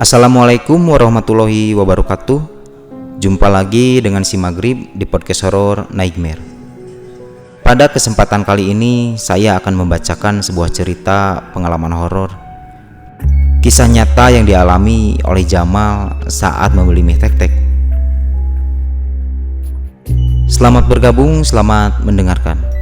Assalamualaikum warahmatullahi wabarakatuh. Jumpa lagi dengan si Maghrib di podcast horor Nightmare. Pada kesempatan kali ini saya akan membacakan sebuah cerita pengalaman horor, kisah nyata yang dialami oleh Jamal saat membeli mie tek-tek. Selamat bergabung, selamat mendengarkan.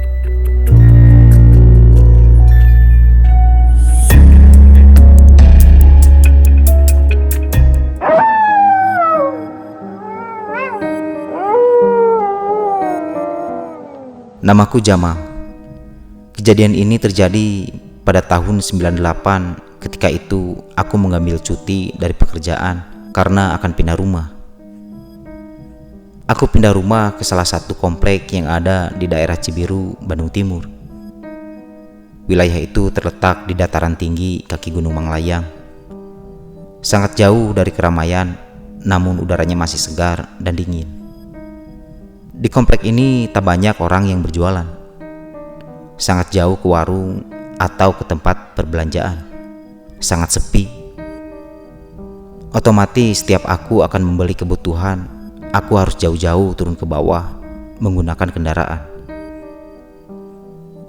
Namaku Jamal. Kejadian ini terjadi pada tahun 98. Ketika itu aku mengambil cuti dari pekerjaan karena akan pindah rumah. Aku pindah rumah ke salah satu komplek yang ada di daerah Cibiru, Bandung Timur. Wilayah itu terletak di dataran tinggi kaki Gunung Manglayang. Sangat jauh dari keramaian, namun udaranya masih segar dan dingin. Di komplek ini tak banyak orang yang berjualan. Sangat jauh ke warung atau ke tempat perbelanjaan. Sangat sepi. Otomatis setiap aku akan membeli kebutuhan, aku harus jauh-jauh turun ke bawah menggunakan kendaraan.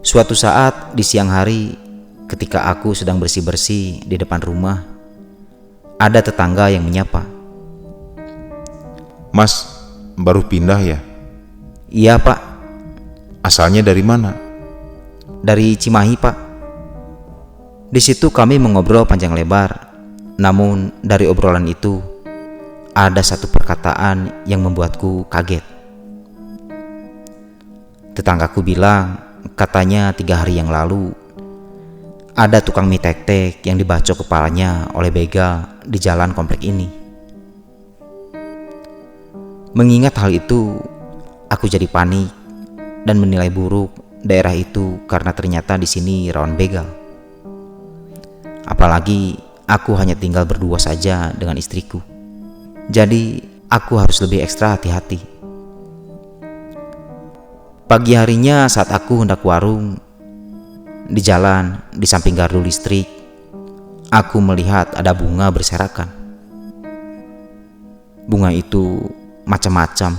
Suatu saat di siang hari, ketika aku sedang bersih-bersih di depan rumah, ada tetangga yang menyapa. Mas, baru pindah ya? Iya Pak. Asalnya dari mana? Dari Cimahi Pak. Di situ kami mengobrol panjang lebar. Namun dari obrolan itu ada satu perkataan yang membuatku kaget. Tetanggaku bilang, katanya 3 hari yang lalu ada tukang mie tek-tek yang dibacok kepalanya oleh begal di jalan komplek ini. Mengingat hal itu, aku jadi panik dan menilai buruk daerah itu karena ternyata di sini rawan begal. Apalagi aku hanya tinggal berdua saja dengan istriku. Jadi aku harus lebih ekstra hati-hati. Pagi harinya saat aku hendak warung, di jalan di samping gardu listrik, aku melihat ada bunga berserakan. Bunga itu macam-macam,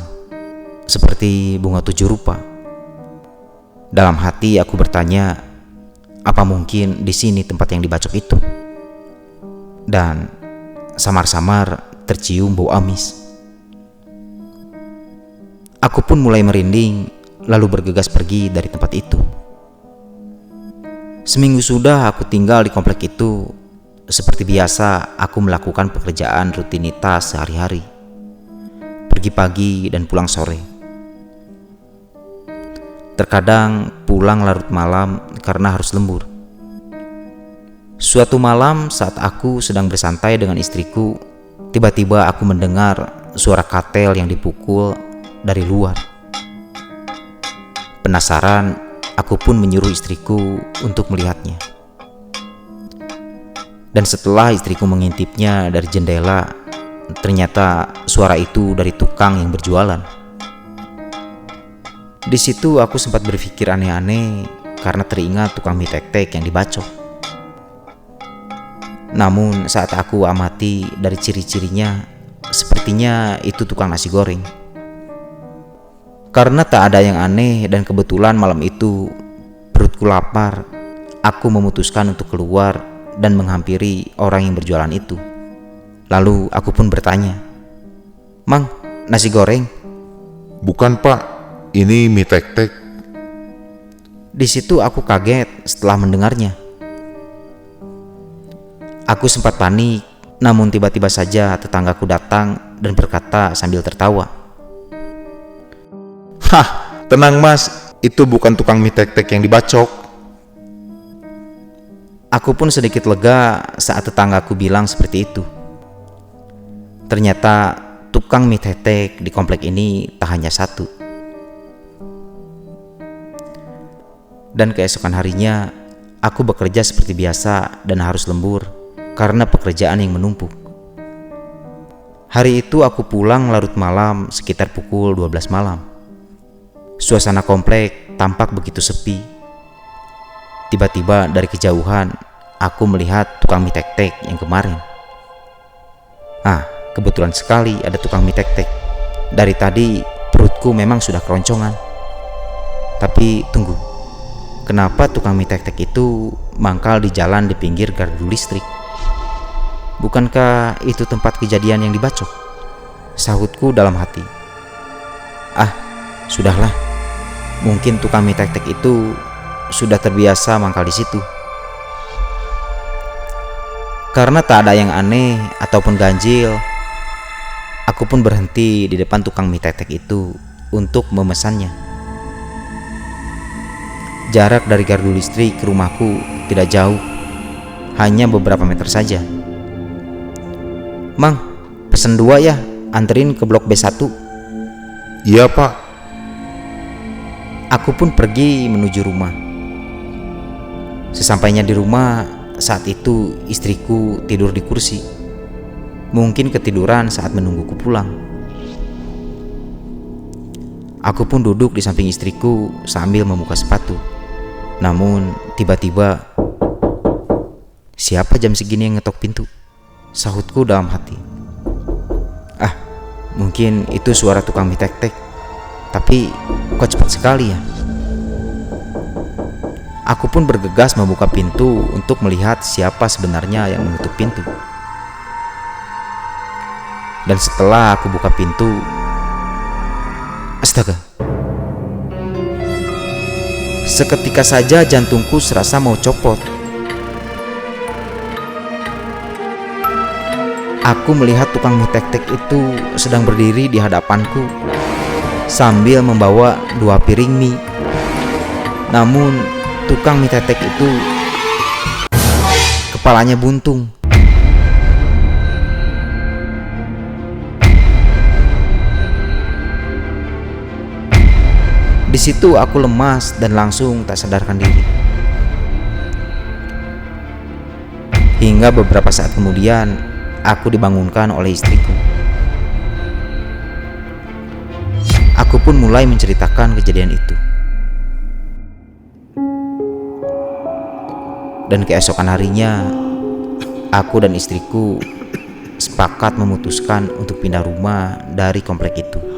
seperti bunga 7 rupa. Dalam hati aku bertanya, apa mungkin di sini tempat yang dibacok itu? Dan samar-samar tercium bau amis. Aku pun mulai merinding, lalu bergegas pergi dari tempat itu. Seminggu sudah aku tinggal di komplek itu. Seperti biasa, aku melakukan pekerjaan rutinitas sehari-hari. Pergi pagi dan pulang sore. Terkadang pulang larut malam karena harus lembur. Suatu malam saat aku sedang bersantai dengan istriku, tiba-tiba aku mendengar suara katel yang dipukul dari luar. Penasaran, aku pun menyuruh istriku untuk melihatnya. Dan setelah istriku mengintipnya dari jendela, ternyata suara itu dari tukang yang berjualan. Di situ aku sempat berpikir aneh-aneh karena teringat tukang mie tek-tek yang dibacok. Namun saat aku amati dari ciri-cirinya, sepertinya itu tukang nasi goreng. Karena tak ada yang aneh dan kebetulan malam itu perutku lapar, aku memutuskan untuk keluar dan menghampiri orang yang berjualan itu. Lalu aku pun bertanya, "Mang, nasi goreng?" Bukan Pak, ini mie tek-tek. Di situ aku kaget setelah mendengarnya. Aku sempat panik, namun tiba-tiba saja tetanggaku datang dan berkata sambil tertawa, Hah, tenang Mas, itu bukan tukang mie tek-tek yang dibacok. Aku pun sedikit lega saat tetanggaku bilang seperti itu. Ternyata tukang mie tek-tek di komplek ini tak hanya satu. Dan keesokan harinya, aku bekerja seperti biasa dan harus lembur karena pekerjaan yang menumpuk. Hari itu aku pulang larut malam sekitar pukul 12 malam. Suasana komplek tampak begitu sepi. Tiba-tiba dari kejauhan, aku melihat tukang mie tek-tek yang kemarin. Ah, kebetulan sekali ada tukang mie tek-tek. Dari tadi perutku memang sudah keroncongan. Tapi tunggu, kenapa tukang mie tek-tek itu mangkal di jalan di pinggir gardu listrik? Bukankah itu tempat kejadian yang dibacok? Sahutku dalam hati. Ah, sudahlah. Mungkin tukang mie tek-tek itu sudah terbiasa mangkal di situ. Karena tak ada yang aneh ataupun ganjil, aku pun berhenti di depan tukang mie tek-tek itu untuk memesannya. Jarak dari gardu listrik ke rumahku tidak jauh, hanya beberapa meter saja. Mang, pesen 2 ya, anterin ke blok B1. Iya pak. Aku pun pergi menuju rumah. Sesampainya di rumah, saat itu istriku tidur di kursi. Mungkin ketiduran saat menungguku pulang. Aku pun duduk di samping istriku sambil membuka sepatu. Namun tiba-tiba, siapa jam segini yang ngetok pintu? Sahutku dalam hati. Ah, mungkin itu suara tukang mie tek-tek. Tapi kok cepat sekali ya? Aku pun bergegas membuka pintu untuk melihat siapa sebenarnya yang menutup pintu. Dan setelah aku buka pintu, astaga! Seketika saja jantungku serasa mau copot. Aku melihat tukang mie tek-tek itu sedang berdiri di hadapanku sambil membawa 2 piring mie. Namun tukang mie tek-tek itu kepalanya buntung. Di situ aku lemas dan langsung tak sadarkan diri. Hingga beberapa saat kemudian aku dibangunkan oleh istriku. Aku pun mulai menceritakan kejadian itu. Dan keesokan harinya, aku dan istriku sepakat memutuskan untuk pindah rumah dari komplek itu.